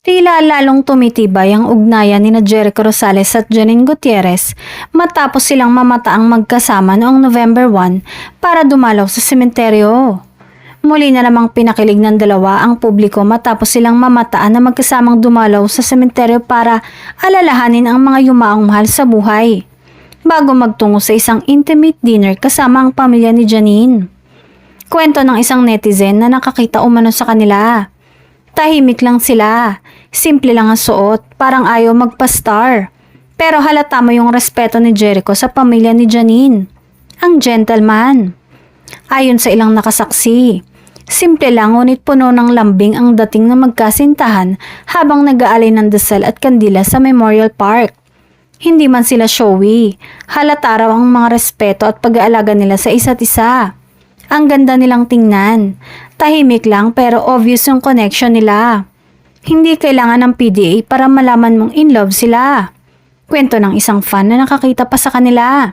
Tila lalong tumitibay ang ugnayan ni Jericho Rosales at Janine Gutierrez matapos silang mamataang magkasama noong November 1 para dumalaw sa sementeryo. Muli na namang pinakilig ng dalawa ang publiko matapos silang mamataan na magkasamang dumalaw sa sementeryo para alalahanin ang mga yumaong mahal sa buhay, bago magtungo sa isang intimate dinner kasama ang pamilya ni Janine. Kwento ng isang netizen na nakakita umano sa kanila. Tahimik lang sila, simple lang ang suot, parang ayaw magpa-star. Pero halata mo yung respeto ni Jericho sa pamilya ni Janine. Ang gentleman. Ayon sa ilang nakasaksi, simple lang ngunit puno ng lambing ang dating na magkasintahan habang nag-aalay ng dasal at kandila sa Memorial Park. Hindi man sila showy, halata raw ang mga respeto at pag-aalaga nila sa isa't isa. Ang ganda nilang tingnan. Tahimik lang pero obvious yung connection nila. Hindi kailangan ng PDA para malaman mong in love sila. Kwento ng isang fan na nakakita pa sa kanila.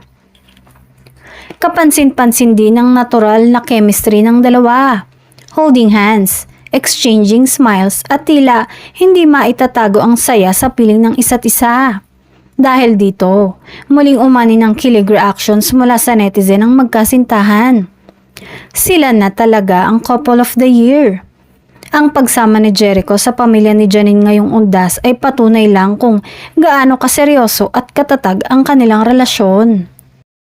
Kapansin-pansin din ang natural na chemistry ng dalawa. Holding hands, exchanging smiles at tila hindi maitatago ang saya sa piling ng isa't isa. Dahil dito, muling umani ng kilig reactions mula sa netizen ang magkasintahan. Sila na talaga ang couple of the year. Ang pagsama ni Jericho sa pamilya ni Janine ngayong undas ay patunay lang kung gaano kaseryoso at katatag ang kanilang relasyon.